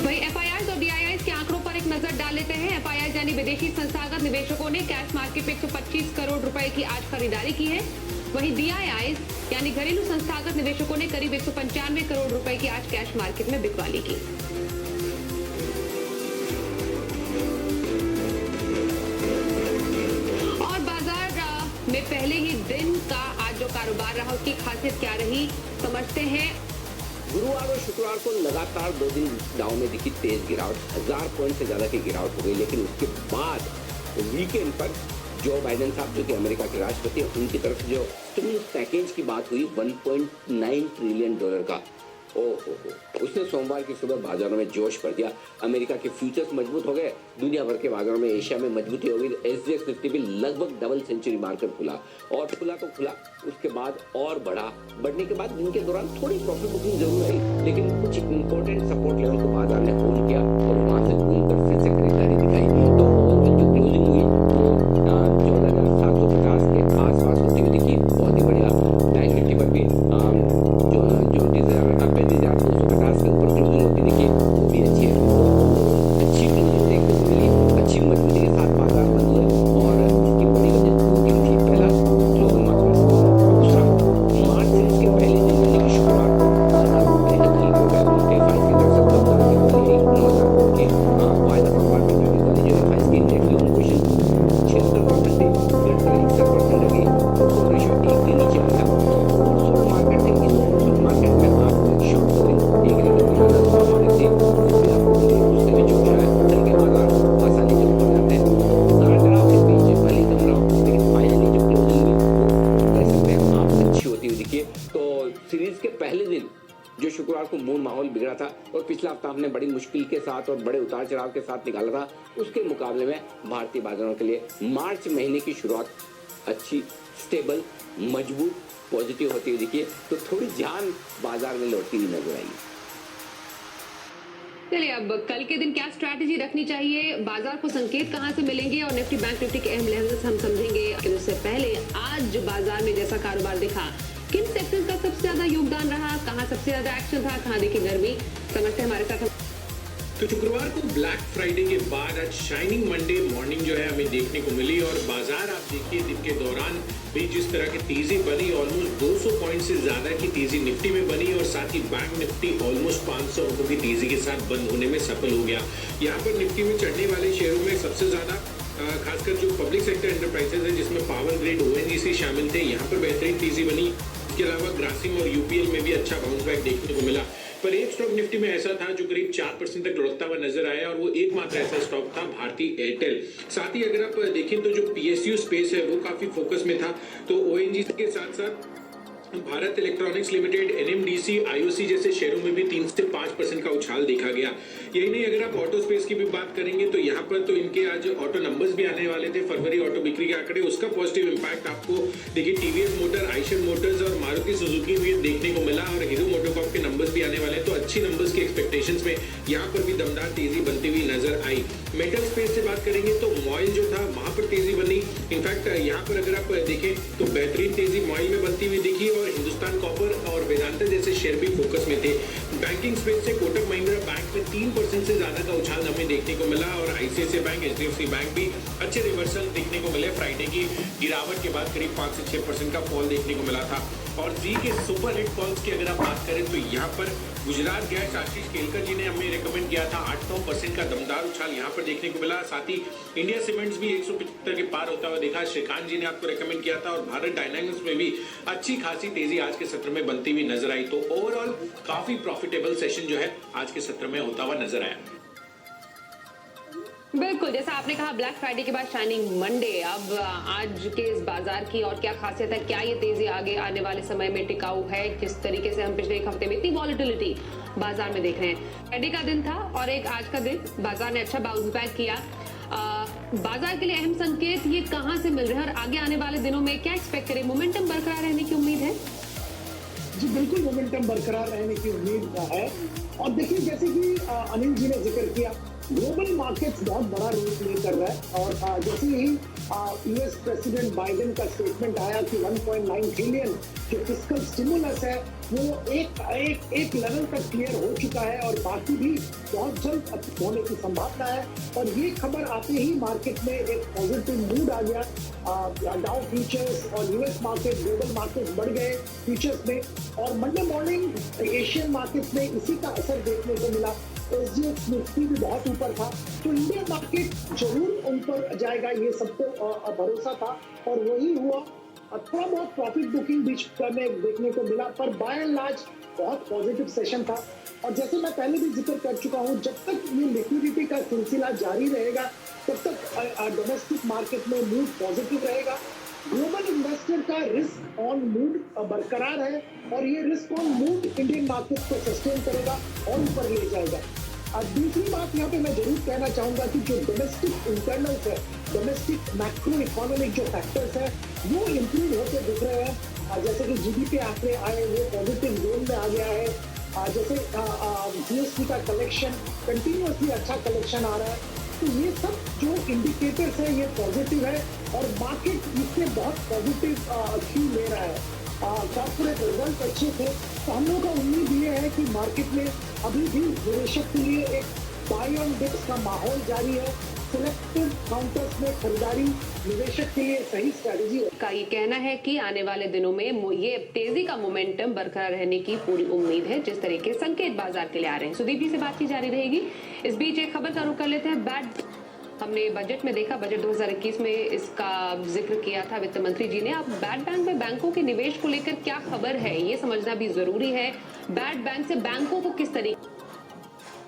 वहीं एफआईआईज और डीआईआईज के आंकड़ों पर एक नजर डाल लेते हैं। एफआईआईज यानी विदेशी संस्थागत निवेशकों ने कैश मार्केट में 125 करोड़ रुपए की आज खरीदारी की है। वहीं डीआईआईज यानी घरेलू संस्थागत निवेशकों ने करीब 195 करोड़ रुपए की आज कैश मार्केट में बिकवाली की। और बाजार में पहले ही दिन का आज जो कारोबार रहा उसकी खासियत क्या रही, समझते हैं। गुरुवार और शुक्रवार को लगातार 2 दिन डाउ में दिखी तेज गिरावट, 1000 पॉइंट से ज्यादा की गिरावट हो गई। लेकिन उसके बाद वीकेंड पर जो बाइडेन साहब, जो कि अमेरिका के राष्ट्रपति हैं, उनकी तरफ से जो स्टिमुलस पैकेज की बात हुई 1.9 ट्रिलियन डॉलर का, उसने सोमवार की सुबह बाजारों में जोश भर दिया। अमेरिका के फ्यूचर्स मजबूत हो गए, दुनिया भर के बाजारों में, एशिया में मजबूती हो गई। SGX निफ्टी भी लगभग डबल सेंचुरी मारकर खुला और खुला तो खुला, उसके बाद और बढ़ने के बाद दिन के दौरान थोड़ी प्रॉफिट बुकिंग जरूर आई, लेकिन कुछ इंपॉर्टेंट सपोर्ट लेवल को बाजार ने होल्ड किया और वहां से घूमकर फिर से खरीदारी दिखाई। तो ओवरऑल जो क्लोजिंग हुई वो 14,750 के आसपास होती हुई दिखी, बहुत ही बढ़िया। बैंक निफ्टी पर भी जो 35,250 के ऊपर क्लोजिंग होती दिखी, वो भी अच्छी है। अच्छी क्लोजिंग देखने को मिली, अच्छी मजबूती के साथ बाजार बंद हुए और इसकी बड़ी वजह 2 दिन थी। पहला क्लोजिंग मात्रा, दूसरा मार्च सीरीज के पहले दिन यानी कि शुक्रवार को मूड माहौल बिगड़ा था और पिछला हफ्ता हमने बड़ी मुश्किल के साथ और बड़े उतार चढ़ाव के साथ निकाला था। उसके मुकाबले में भारतीय बाजारों के लिए मार्च महीने की शुरुआत अच्छी, स्टेबल, मजबूत, पॉजिटिव होती हुई दिखी, तो थोड़ी जान बाजार में लौटती हुई नजर आई। चलिए, अब कल के दिन क्या स्ट्रैटेजी रखनी चाहिए, बाजार को संकेत कहां से मिलेंगे और निफ्टी बैंक निफ्टी के अहम लेवल्स हम समझेंगे। लेकिन उससे पहले आज बाजार में जैसा कारोबार दिखा, किन सेक्टर्स का सबसे ज्यादा योगदान रहा, कहां सबसे ज्यादा एक्शन था, कहां देखी गर्मी, समझते हैं हमारे साथ। तो शुक्रवार को ब्लैक फ्राइडे के बाद आज शाइनिंग मंडे मॉर्निंग जो है हमें देखने को मिली और बाजार आप देखिए दिन के दौरान भी जिस तरह की तेजी बनी, ऑलमोस्ट 200 पॉइंट से ज्यादा की तेजी निफ्टी में बनी और साथ ही बैंक निफ्टी ऑलमोस्ट 500 अंकों की तेजी के साथ बंद होने में सफल हो गया। यहाँ पर निफ्टी में चढ़ने वाले शेयरों में सबसे ज्यादा खासकर जो पब्लिक सेक्टर एंटरप्राइजेज है जिसमें पावर ग्रिड, ONGC शामिल थे, यहाँ पर बेहतरीन तेजी बनी। इसके अलावा ग्रासिम और UPL में भी अच्छा बाउंस बैक देखने को मिला। पर एक स्टॉक निफ्टी में ऐसा था जो करीब 4% तक लुढ़कता हुआ नजर आया और वो एकमात्र ऐसा स्टॉक था भारतीय एयरटेल। साथ ही अगर आप देखें तो जो PSU स्पेस है वो काफी फोकस में था, तो ONGC के साथ साथ Bharat electronics limited, NMDC, IOC जैसे शेयरों में भी 3 से 5% का उछाल देखा गया। यही नहीं, अगर आप ऑटो स्पेस की भी बात करेंगे तो यहाँ पर तो इनके आज ऑटो नंबर्स भी आने वाले थे, फरवरी ऑटो बिक्री के आंकड़े, उसका पॉजिटिव इंपैक्ट आपको देखिए TVS मोटर, आइशर मोटर्स और मारुति सुजुकी में देखने को मिला और हीरो मोटोकॉर्प के नंबर्स भी आने वाले, तो अच्छी नंबर्स की एक्सपेक्टेशंस में यहाँ पर भी दमदार तेजी बनती हुई नजर आई। मेटल स्पेस से बात करेंगे तो मॉइल जो था वहां पर तेजी बनी। इनफैक्ट यहाँ पर अगर आप देखें तो बेहतरीन तेजी मॉइल में बनती हुई दिखी और हिंदुस्तान कॉपर और वेदांता जैसे शेयर भी फोकस में थे। बैंकिंग स्पेस से कोटक महिंद्रा बैंक में 3% से ज्यादा का उछाल हमें देखने को मिला और ICICI बैंक, HDFC बैंक भी अच्छे रिवर्सल देखने को मिले। फ्राइडे की गिरावट के बाद करीब 5 से 6% का फॉल देखने को मिला था। और जी के सुपर हिट कॉल्स की अगर आप बात करें तो यहाँ पर गुजरात गैस आशीष केलकर जी ने हमें रेकमेंड किया था 8-9% का दमदार उछाल यहाँ पर देखने को मिला। साथ ही इंडिया सीमेंट्स भी 175 के पार होता हुआ देखा। श्रीकांत जी ने आपको रेकमेंड किया था और भारत डायनामिक्स में भी अच्छी खासी तेजी आज के सत्र में बनती हुई नजर आई। तो ओवरऑल काफी प्रॉफिटेबल सेशन जो है आज के सत्र में होता हुआ नजर आया। बिल्कुल, जैसा आपने कहा ब्लैक फ्राइडे के बाद शाइनिंग मंडे। अब आज के इस बाजार की और क्या खासियत है, क्या ये तेजी आगे आने वाले समय में टिकाऊ है, किस तरीके से हम पिछले एक हफ्ते में इतनी वॉलेटिलिटी बाजार में देख रहे हैं। फ्राइडे का दिन था और एक आज का दिन बाजार ने अच्छा बाउंस बैक किया। बाजार के लिए अहम संकेत ये कहां से मिल रहे हैं और आगे आने वाले दिनों में क्या एक्सपेक्ट करें, मोमेंटम बरकरार रहने की उम्मीद है? जी बिल्कुल, मोमेंटम बरकरार रहने की उम्मीद है। और देखिए, जैसे कि अनिल जी ने जिक्र किया, ग्लोबल मार्केट्स बहुत बड़ा रोल प्ले कर रहा है। और जैसे ही यूएस प्रेसिडेंट बाइडेन का स्टेटमेंट आया कि 1.9 ट्रिलियन जो फिस्कल स्टिमुलस है वो एक लेवल तक क्लियर हो चुका है और बाकी भी बहुत जल्द होने की संभावना है। और ये खबर आते ही मार्केट में एक पॉजिटिव मूड आ गया। डाउ फ्यूचर्स और यूएस मार्केट, ग्लोबल मार्केट्स बढ़ गए फ्यूचर्स में। और मंडे मॉर्निंग एशियन मार्केट्स में इसी का असर देखने को मिला। SGX निफ्टी भी बहुत ऊपर था, तो इंडियन मार्केट जरूर उन पर जाएगा ये सबको भरोसा था और वही हुआ। थोड़ा बहुत प्रॉफिट बुकिंग बीच में देखने को मिला, पर बाय एंड लार्ज बहुत पॉजिटिव सेशन था। और जैसे मैं पहले भी जिक्र कर चुका हूँ, जब तक ये लिक्विडिटी का सिलसिला जारी रहेगा तब तक डोमेस्टिक मार्केट में मूड पॉजिटिव रहेगा। ग्लोबल इन्वेस्टर का रिस्क ऑन मूड बरकरार है और ये risk on mood Indian market को सस्टेन करेगा और ऊपर ले जाएगा। और दूसरी बात यहाँ पे मैं जरूर कहना चाहूंगा कि जो डोमेस्टिक इंटरनल्स है, डोमेस्टिक मैक्रो इकोनॉमिक जो फैक्टर्स है वो इम्प्रूव होते दिख रहे हैं। जैसे कि जीडीपी आंकड़े आए, वो पॉजिटिव जोन में आ गया है। जैसे जीएसटी का कलेक्शन कंटिन्यूअसली अच्छा कलेक्शन आ रहा है। तो ये सब जो इंडिकेटर्स है ये पॉजिटिव है और मार्केट इससे बहुत पॉजिटिव क्यू ले रहा है। कॉर्पोरेट रिजल्ट अच्छे थे, तो हम लोगों का उम्मीद ये है कि मार्केट में अभी भी निवेशक के लिए एक बाय ऑन डिप्स का माहौल जारी है। सिलेक्टिव काउंटर्स में खरीदारी निवेशक के लिए सही स्ट्रेटेजी है। का ये कहना है कि आने वाले दिनों में ये तेजी का मोमेंटम बरकरार रहने की पूरी उम्मीद है, जिस तरीके संकेत बाजार के लिए आ रहे हैं। सुदीप जी से बातचीत जारी रहेगी। इस बीच एक खबर का रुख कर लेते हैं। हमने बजट में देखा, बजट 2021 में इसका जिक्र किया था वित्त मंत्री जी ने। अब बैड बैंक में बैंकों के निवेश को लेकर क्या खबर है, ये समझना भी जरूरी है। बैड बैंक से बैंकों को किस तरीके।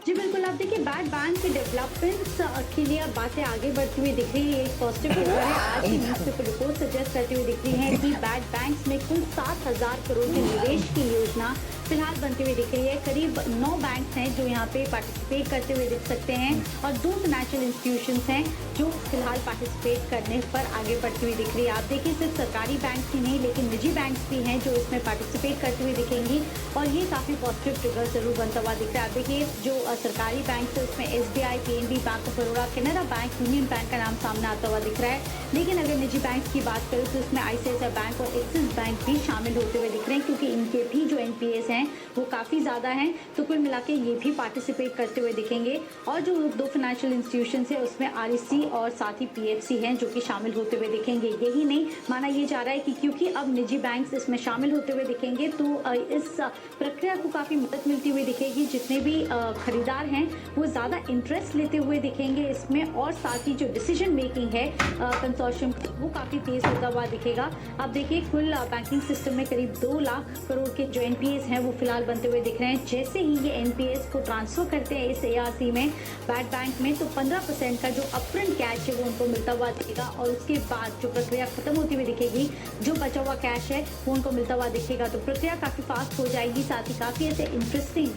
जी बिल्कुल, आप देखिए बैड बैंक के डेवलपमेंट्स के लिए अब बातें आगे बढ़ती हुई दिख रही है। एक पॉजिटिव खबर है, आज की न्यूज़पेपर रिपोर्ट सजेस्ट करती हुई दिख रही है कि बैड बैंक्स में कुल 7,000 करोड़ के निवेश की योजना फिलहाल बनती हुई दिख रही है। करीब 9 बैंक हैं जो यहाँ पे पार्टिसिपेट करते हुए दिख सकते हैं और 2 फाइनेंशियल इंस्टीट्यूशंस हैं जो फिलहाल पार्टिसिपेट करने पर आगे बढ़ती हुई दिख रही है। आप देखिए, सिर्फ सरकारी बैंक ही नहीं लेकिन निजी बैंक भी हैं जो इसमें पार्टिसिपेट करती हुई दिखेंगी और ये काफ़ी पॉजिटिव ट्रिगर जरूर बनता हुआ दिख रहा है। आप देखिए, जो सरकारी बैंक है उसमें SBI, PNB, bank of Baroda, Canara bank, union bank का नाम सामने आता हुआ दिख रहा है। लेकिन अगर निजी बैंक की बात करें तो इसमें ICICI बैंक और एक्सिस बैंक भी शामिल होते हुए दिख रहे हैं, क्योंकि इनके भी जो NPAs हैं वो काफ़ी ज़्यादा हैं। तो कुल मिला के ये भी पार्टिसिपेट करते हुए दिखेंगे। और जो 2 फाइनेंशियल इंस्टीट्यूशन है उसमें REC और साथ ही PFC हैं जो कि शामिल होते हुए दिखेंगे। यही नहीं, माना ये जा रहा है कि क्योंकि अब निजी बैंक इसमें शामिल होते हुए दिखेंगे तो इस प्रक्रिया को काफ़ी मदद मिलती हुई दिखेगी। जितने भी खरीदार हैं वो ज़्यादा इंटरेस्ट लेते हुए दिखेंगे इसमें और साथ ही जो डिसीजन मेकिंग है कंसोर्शियम वो काफ़ी तेज़ होता हुआ दिखेगा। अब देखिए, कुल बैंकिंग सिस्टम में करीब 2 लाख करोड़ के जो NPAs हैं वो फिलहाल बनते हुए दिख रहे हैं। जैसे ही ये NPAs को ट्रांसफर करते हैं इस ARC में, बैड बैंक में, तो 15% का जो अपफ्रंट कैश है वो उनको मिलता हुआ दिखेगा और उसके बाद जो प्रक्रिया खत्म होती हुई दिखेगी, जो बचा हुआ कैश है वो उनको मिलता हुआ दिखेगा। तो प्रक्रिया काफ़ी फास्ट हो जाएगी। साथ ही काफ़ी ऐसे इंटरेस्टिंग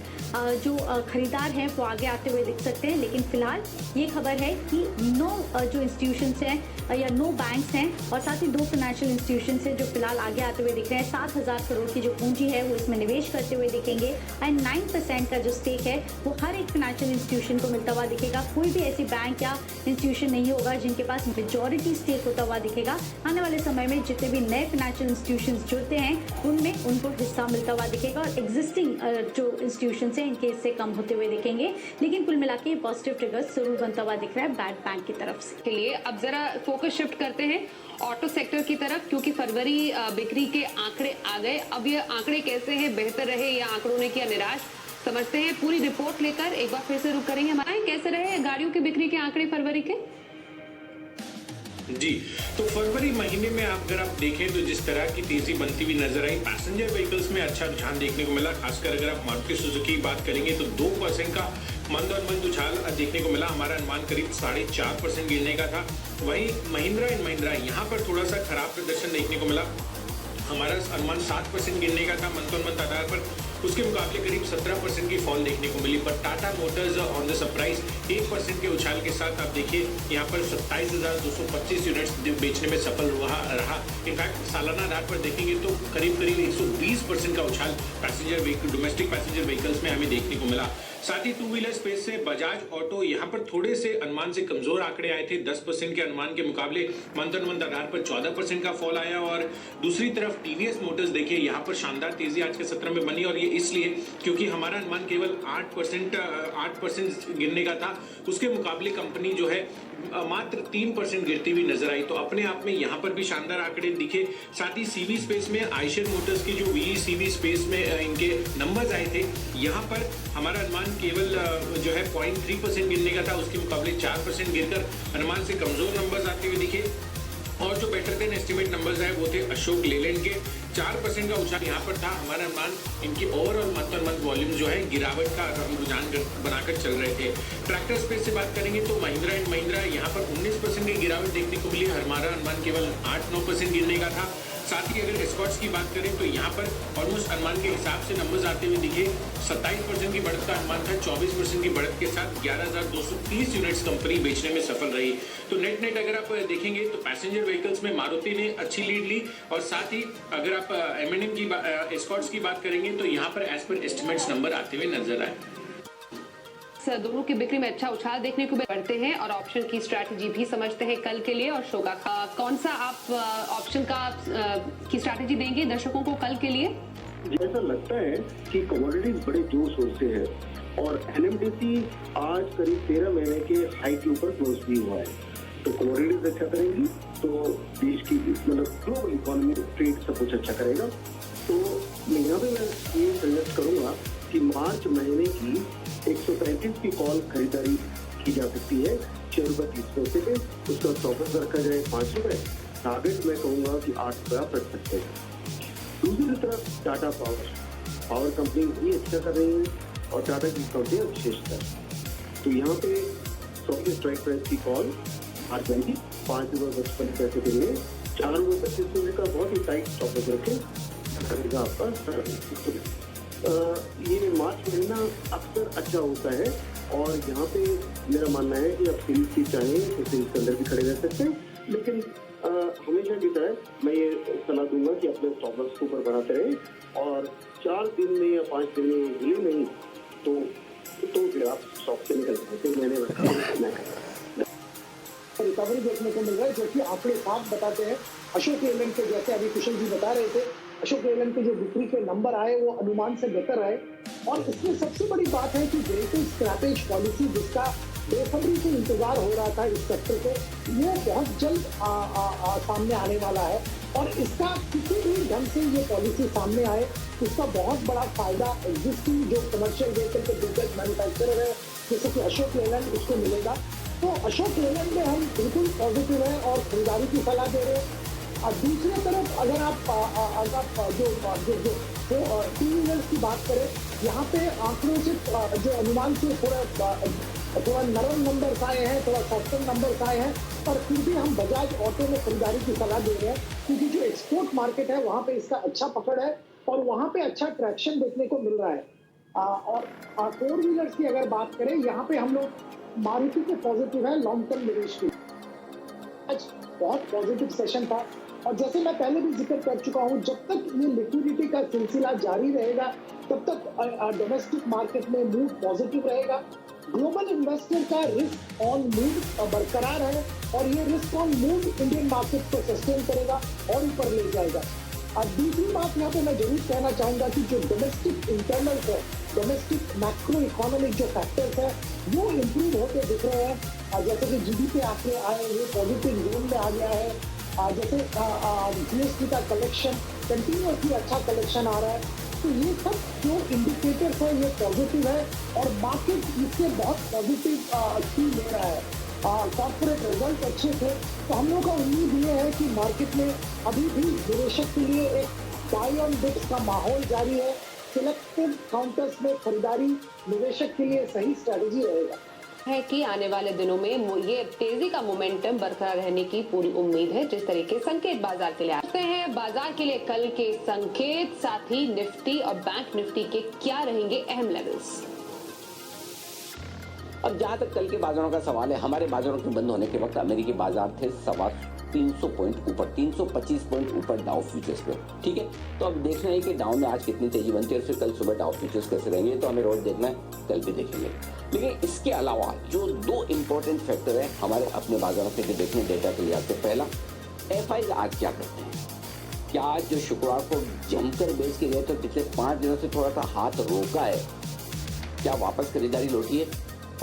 जो खरीदार हैं वो आगे आते हुए दिख सकते हैं। लेकिन फिलहाल ये खबर है कि 9 जो इंस्टीट्यूशंस हैं या 9 बैंक्स हैं और साथ ही 2 फाइनेंशियल इंस्टीट्यूशंस हैं जो फिलहाल आगे आते हुए दिख रहे हैं। 7,000 करोड़ की जो पूंजी है वो इसमें निवेश करते हुए दिखेंगे एंड 9% का जो स्टेक है वो हर एक फाइनेंशियल इंस्टीट्यूशन को मिलता हुआ दिखेगा। कोई भी ऐसी बैंक या इंस्टीट्यूशन नहीं होगा जिनके पास मेजॉरिटी स्टेक होता हुआ दिखेगा। आने वाले समय में जितने भी नए फाइनेंशियल इंस्टीट्यूशन जुड़ते हैं उनमें उनको हिस्सा मिलता हुआ दिखेगा और एग्जिस्टिंग जो इंस्टीट्यूशन है इनके इससे कम होते हुए दिखेंगे। लेकिन कुल मिला के पॉजिटिव ट्रिगर जरूर बनता हुआ दिख रहा है बैड बैंक की तरफ से। के लिए अब जरा फोकस शिफ्ट करते हैं ऑटो सेक्टर की तरफ, क्योंकि फरवरी बिक्री के आंकड़े आ गए। अब ये आंकड़े कैसे हैं, बेहतर रहे या आंकड़ों ने किया निराश, समझते हैं पूरी रिपोर्ट लेकर एक बार फिर से रुक करेंगे हमारे। कैसे रहे गाड़ियों की बिक्री के आंकड़े फरवरी के? जी, तो फरवरी महीने में अगर आप देखें तो जिस तरह की तेजी बनती हुई नजर आई, पैसेंजर व्हीकल्स में अच्छा रुझान देखने को मिला। खासकर अगर आप मारुति सुजुकी की बात करेंगे तो 2% का मंद और मंद उछाल देखने को मिला। हमारा अनुमान करीब 4.5% गिरने का था। वहीं महिंद्रा एंड महिंद्रा यहाँ पर थोड़ा सा खराब प्रदर्शन देखने को मिला। हमारा अनुमान 7% गिरने का था मंथ ऑन मंथ आधार पर, उसके मुकाबले करीब 17% की फॉल देखने को मिली। पर Tata Motors on the surprise 1% के उछाल के साथ आप देखिए यहाँ पर 27,225 यूनिट्स बेचने में सफल रहा। इनफैक्ट सालाना आधार पर देखेंगे तो करीब 120% का उछाल passenger vehicle, domestic passenger vehicles में हमें देखने को मिला। साथ ही टू व्हीलर स्पेस से बजाज ऑटो यहाँ पर थोड़े से अनुमान से कमजोर आंकड़े आए थे। 10% के अनुमान के मुकाबले मंथ ऑन मंथ आधार पर 14% का फॉल आया। और दूसरी तरफ टीवीएस मोटर्स देखिए यहाँ पर शानदार तेजी आज के सत्र में बनी, और ये इसलिए क्योंकि हमारा अनुमान केवल 8% गिरने का था, उसके मुकाबले कंपनी जो है मात्र 3% गिरती हुई नजर आई। तो अपने आप में यहाँ पर भी शानदार आंकड़े दिखे। साथ ही सीवी स्पेस में आयशर मोटर्स की जो सीवी स्पेस में इनके नंबर्स आए थे, यहाँ पर हमारा अनुमान केवल जो है 0.3% गिरने का था, उसके मुकाबले 4% गिरकर अनुमान से कमजोर नंबर्स आते हुए दिखे। और जो बेटर देन एस्टिमेट नंबर्स है वो थे अशोक लेलैंड के 4% का उछाल यहाँ पर था। हमारा अनुमान इनकी overall month on month volume जो है गिरावट का रुझान बनाकर चल रहे थे। ट्रैक्टर स्पेस से बात करेंगे तो महिंद्रा एंड महिंद्रा यहाँ पर 19% की गिरावट देखने को मिली। हमारा अनुमान केवल 8-9% गिरने का था। साथ ही अगर एस्कॉर्ट्स की बात करें तो यहाँ पर ऑलमोस्ट अनुमान के हिसाब से नंबर्स आते हुए दिखे। 27% की बढ़त का अनुमान था, 24% की बढ़त के साथ 11,230 यूनिट्स कंपनी बेचने में सफल रही। तो नेट अगर आप देखेंगे तो पैसेंजर व्हीकल्स में मारुति ने अच्छी लीड ली, और साथ ही अगर आप M&M की एस्कॉर्ट्स की बात करेंगे तो यहाँ पर एज पर एस्टिमेट्स नंबर आते हुए नजर आए। दोनों की बिक्री में अच्छा उछाल देखने को मिलते हैं और ऑप्शन की स्ट्रैटेजी भी समझते हैं कल के लिए। और शोगा कौन सा आप ऑप्शन का की स्ट्रैटेजी देंगे दर्शकों को कल के लिए? ऐसा लगता है कि कमोडिटीज बड़े जोर शोर से है, और NMDC आज करीब 13 महीने के हाई के ऊपर क्लोज भी हुआ है। तो कमोडिटीज अच्छा करेंगी तो देश की मतलब ग्लोबल इकोनॉमी, ट्रेड सब कुछ अच्छा करेगा। तो यहाँ पे मैं ये सजेस्ट करूंगा कि मार्च महीने की 135 की कॉल खरीदारी की जा सकती है 6.30 रुपए पे। उसका स्टॉप रखा जाए 5 रुपए। टारगेट मैं कहूँगा कि 8 रुपये आप रख सकते हैं। दूसरी तरफ टाटा पावर कंपनी भी अच्छा कर रही है, और टाटा की कंपनियां विशेषकर। तो यहाँ पे स्टॉक स्ट्राइक प्राइस की कॉल R20 ₹5.55 के लिए 4.25 का बहुत ही टाइट स्टॉप रखें, करेगा आपका। ये मार्च महीना अक्सर अच्छा होता है, और यहाँ पे मेरा मानना है कि आप सीरीज की चाहें तो सीरीज के अंदर भी खड़े रह सकते हैं। लेकिन हमेशा की तरह मैं ये सलाह दूंगा कि अपने स्टॉप लॉस को ऊपर बढ़ाते रहें, और 4 दिन में या 5 दिन में हिले नहीं तो फिर आप स्टॉक से निकल सकते। मैंने रिकवरी देखने को मिल रहा है, जो कि आंकड़े साफ बताते हैं। अशोक लेलैंड के जैसे अभी कुशल जी बता रहे थे, अशोक लेलैंड के जो बिक्री के नंबर आए वो अनुमान से बेहतर आए। और इसमें सबसे बड़ी बात है कि व्हीकल स्क्रैपेज पॉलिसी, जिसका बेसब्री से इंतजार हो रहा था इस सेक्टर को, वो बहुत जल्द सामने आने वाला है। और इसका किसी भी ढंग से ये पॉलिसी सामने आए, इसका बहुत बड़ा फायदा एग्जिस्टिंग जो कमर्शियल व्हीकल के दिग्गज मैन्युफैक्चरर है जैसे कि अशोक लेलैंड, उसको मिलेगा। तो अशोक लेलैंड में हम बिल्कुल पॉजिटिव है और खरीदारी की सलाह दे रहे हैं। और दूसरी तरफ अगर आप जो टू व्हीलर्स की बात करें, यहाँ पे आंकड़ों से जो अनुमान से थोड़ा नरम नंबर आए हैं, थोड़ा सॉफ्टर नंबर आए हैं, पर फिर भी हम बजाज ऑटो में खरीदारी की सलाह दे रहे हैं, क्योंकि जो एक्सपोर्ट मार्केट है वहाँ पे इसका अच्छा पकड़ है और वहाँ पे अच्छा ट्रैक्शन देखने को मिल रहा है। और 4 व्हीलर्स की अगर बात करें, यहाँ पे हम लोग मारुति के पॉजिटिव है लॉन्ग टर्म निवेश की। आज बहुत पॉजिटिव सेशन था, और जैसे मैं पहले भी जिक्र कर चुका हूँ, जब तक ये लिक्विडिटी का सिलसिला जारी रहेगा तब तक डोमेस्टिक मार्केट में मूड पॉजिटिव रहेगा। ग्लोबल इन्वेस्टर का रिस्क ऑन मूड बरकरार है, और ये risk on mood Indian market को सस्टेन करेगा और ऊपर ले जाएगा। और दूसरी बात यहाँ पे मैं जरूर कहना चाहूंगा कि जो डोमेस्टिक इंटरनल है, डोमेस्टिक मैक्रो इकोनॉमिक जो फैक्टर्स है वो इम्प्रूव होते दिख रहे हैं। जैसे कि GDP आंकड़े आए, ये पॉजिटिव जोन में आ गया है। जैसे GST का कलेक्शन कंटिन्यूसली अच्छा कलेक्शन आ रहा है। तो ये सब जो इंडिकेटर्स है ये पॉजिटिव है और मार्केट इससे बहुत पॉजिटिव फील ले रहा है। कॉर्पोरेट रिजल्ट अच्छे थे, तो हम लोगों का उम्मीद ये है कि मार्केट में अभी भी निवेशक के लिए एक बाय ऑन डिप्स का माहौल जारी है। सिलेक्टिव काउंटर्स में खरीदारी निवेशक के लिए सही स्ट्रेटेजी रहेगा। है कि आने वाले दिनों में ये तेजी का मोमेंटम बरकरार रहने की पूरी उम्मीद है। जिस तरीके संकेत बाजार के लिए आते हैं, बाजार के लिए कल के संकेत, साथ ही निफ्टी और बैंक निफ्टी के क्या रहेंगे अहम लेवल्स। अब जहां तक कल के बाजारों का सवाल है, हमारे बाजारों के बंद होने के वक्त अमेरिकी बाजार थे 300 पॉइंट ऊपर, 325 पॉइंट ऊपर डाउ फ्यूचर्स पे। ठीक है, तो अब देखना है कि डाउ में आज कितनी तेजी बनती है और फिर कल सुबह डाउ फ्यूचर्स कैसे रहेंगे, तो हमें रोज देखना है, कल भी देखेंगे। लेकिन इसके अलावा जो दो इंपॉर्टेंट फैक्टर है हमारे अपने बाजारों के देखने डेटा के लिहाज से, पहला एफआईज आज क्या करते हैं। क्या आज जो शुक्रवार को जमकर बेच के गए तो पिछले 5 दिनों से थोड़ा सा हाथ रोका है, क्या वापस खरीदारी लौटी है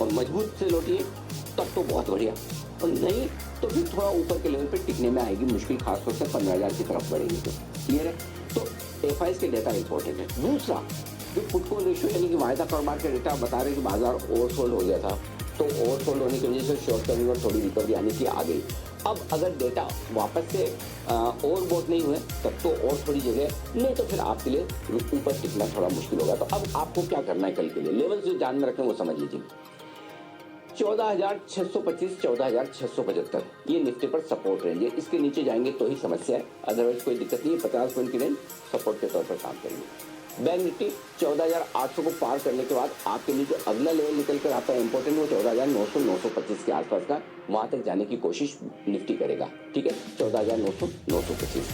और मजबूत से लौटी है, तब तो बहुत बढ़िया, और नहीं तो फिर थोड़ा ऊपर के लेवल पे टिकने में आएगी मुश्किल, खासतौर से 15,000 की तरफ बढ़ेगी। तो क्लियर है, तो एफआईज के डेटा इंपॉर्टेंट है। दूसरा जो पुट कॉल रेशियो यानी कि वायदा कारोबार के डेटा बता रहे कि बाजार ओवरसोल्ड हो गया था, तो ओवरसोल्ड होने की वजह से शॉर्ट टर्म में थोड़ी रिकवरी आने की आ गई। अब अगर डेटा वापस से ओवरबोट नहीं हुए तब तो और थोड़ी जगह, नहीं तो फिर आपके लिए ऊपर टिकना थोड़ा मुश्किल होगा। तो अब आपको क्या करना है कल के लिए, लेवल जो ध्यान में रखें वो समझ लीजिए। 14,625, 14,675 ये निफ्टी पर सपोर्ट रेंज है, इसके नीचे जाएंगे तो ही समस्या है, अदरवाइज कोई दिक्कत नहीं है। 50 पॉइंट की रेंज सपोर्ट के तौर पर काम करेंगे। बैंक निफ्टी 14,800 को पार करने के बाद आपके लिए जो अगला लेवल निकल कर आता है इंपॉर्टेंट, वो 14,900, 925 के आसपास का, वहां तक जाने की कोशिश निफ्टी करेगा। ठीक है, 14,900, 925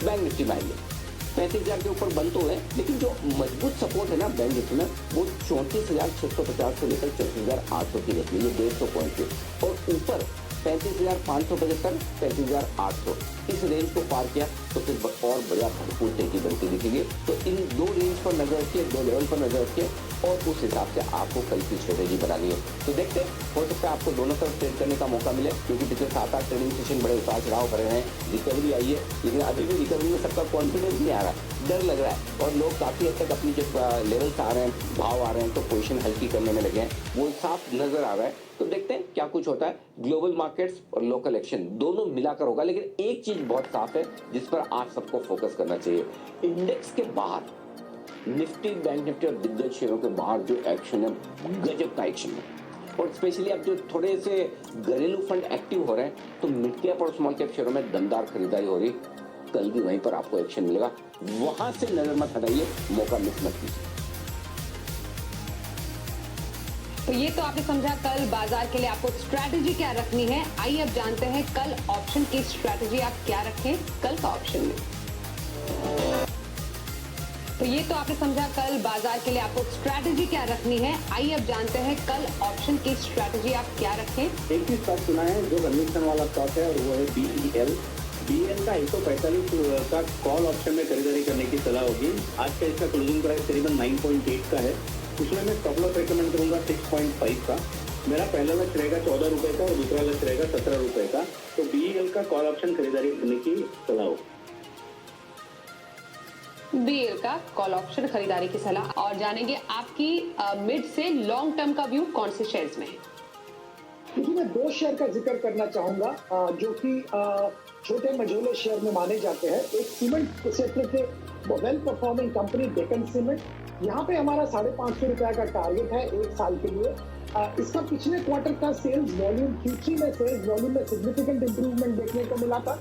बैंक निफ्टी में आएंगे। 35,000 के ऊपर बंद तो है, लेकिन जो मजबूत सपोर्ट है ना बैंक निफ्टी में, वो 34,650 से लेकर 34,800 की रहती है, ये 150 पॉइंट की, और ऊपर 35,575, 35,800 इस रेंज को पार किया तो फिर और बढ़िया भरपूर तेजी बनती दिखेगी। तो इन दो रेंज पर नजर रखिए, दो लेवल पर नजर रखिए और उस हिसाब से आपको कल की स्ट्रेटेजी बनानी है। तो देखते हैं, हो सकता है आपको दोनों तरफ ट्रेड करने का मौका मिले, क्योंकि पिछले 7-8 ट्रेडिंग सेशन बड़े उतार चढ़ाव भरे हैं, रिकवरी आई है, लेकिन अभी भी रिकवरी में सबका कॉन्फिडेंस नहीं आ रहा, डर लग रहा है, और लोग काफी हद तक अपनी जो लेवल्स आ रहे हैं, भाव आ रहे हैं, तो पोजीशन हल्की करने में लगे हैं, वो साफ नजर आ रहा है। तो देखते हैं क्या कुछ होता है। ग्लोबल मार्केट्स और लोकल एक्शन दोनों मिलाकर होगा, लेकिन एक चीज बहुत साफ है जिस पर आप सबको फोकस करना चाहिए, इंडेक्स के बाहर निफ्टी, बैंक निफ्टी और दिग्गज शेयरों के बाहर जो एक्शन है, गजब का एक्शन है। और स्पेशली अब जो थोड़े से घरेलू फंड एक्टिव हो रहे हैं, तो मिड कैप और स्मॉल कैप शेयरों में दमदार खरीदारी हो रही, कल भी वहीं पर आपको एक्शन मिलेगा, वहां से नजर मत हटाइए, मौका मिस मत कीजिए। तो ये तो आपने समझा कल बाजार के लिए आपको स्ट्रैटेजी क्या रखनी है। आइए अब जानते हैं कल ऑप्शन की स्ट्रैटेजी आप क्या रखें कल का ऑप्शन में। तो ये तो आपने समझा कल बाजार के लिए आपको स्ट्रैटेजी क्या रखनी है। आइए अब जानते हैं कल ऑप्शन की स्ट्रैटेजी आप क्या रखें। एक ही स्टॉक चुना है जो कन्विक्शन वाला स्टॉक है, और वो है BEL। BEL का 145 का कॉल ऑप्शन में खरीदारी करने की सलाह होगी। आज का इसका क्लोजिंग प्राइस करीबन 9.8 का है। उसमें मैं स्टॉप लॉस रेकमेंड करूंगा 6.5 का। मेरा पहला लक्ष्य रहेगा 14 रुपए का और दूसरा लक्ष्य रहेगा 17 रुपए का। तो BEL का कॉल ऑप्शन खरीदारी करने की सलाह होगी। BEL का कॉल ऑप्शन खरीदारी की सलाह। और जानेंगे आपकी मिड से लॉन्ग टर्म का व्यू कौन से शेयर्स में है। देखिए, मैं 2 शेयर का जिक्र करना चाहूंगा जो कि छोटे मझोले शेयर में माने जाते हैं। एक सीमेंट सेक्टर के well performing company Deccan cement, यहाँ पे हमारा 550 रुपए का टारगेट है 1 साल के लिए। इसका पिछले क्वार्टर का सेल्स वॉल्यूम, Q3 में सेल्स वॉल्यूम में सिग्निफिकेंट इंप्रूवमेंट देखने को मिला था।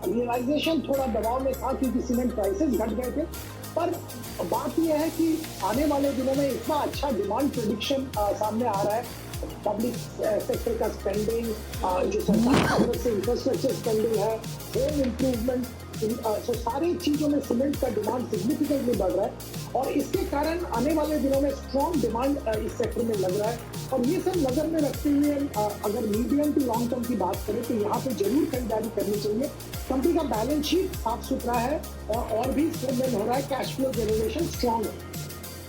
रियलाइजेशन थोड़ा दबाव में था क्योंकि सीमेंट प्राइसेस घट गए थे, पर बात यह है कि आने वाले दिनों में इतना अच्छा डिमांड प्रेडिक्शन सामने आ रहा है। पब्लिक सेक्टर का स्पेंडिंग, जो सरकार की तरफ से इंफ्रास्ट्रक्चर स्पेंडिंग है, होम इम्प्रूवमेंट, तो सारी चीजों में सीमेंट का डिमांड सिग्निफिकेंटली बढ़ रहा है, और इसके कारण आने वाले दिनों में स्ट्रॉन्ग डिमांड इस सेक्टर में लग रहा है। और ये सब नजर में रखते हुए अगर मीडियम टू लॉन्ग टर्म की बात करें तो यहाँ पे जरूर खरीदारी करनी चाहिए। कंपनी का बैलेंस शीट साफ सुथरा है और भी स्ट्रेंथन हो रहा है, कैश फ्लो जनरेशन स्ट्रॉन्ग है।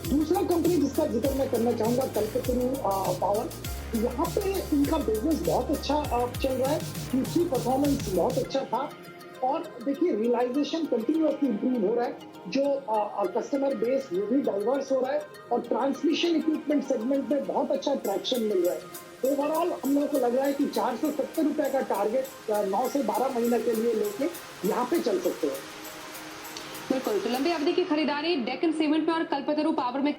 दूसरा कंपनी जिसका जिक्र मैं करना चाहूंगा, कल्पतरू पावर। यहाँ पे इनका बिजनेस बहुत अच्छा चल रहा है, Q3 परफॉर्मेंस बहुत अच्छा था। और देखिए रियलाइजेशन कंटिन्यूअसली इंप्रूव हो रहा है, जो कस्टमर बेस वो भी डाइवर्स हो रहा है और ट्रांसमिशन इक्विपमेंट सेगमेंट में बहुत अच्छा ट्रैक्शन मिल रहा है। ओवरऑल हम लोगों को लग रहा है कि 470 रुपए का टारगेट 9 से 12 महीने के लिए लेके यहाँ पे चल सकते हैं। बिल्कुल, तो लंबी अवधि की खरीदारी डेक्कन सीमेंट में और कल्पतरू पावर में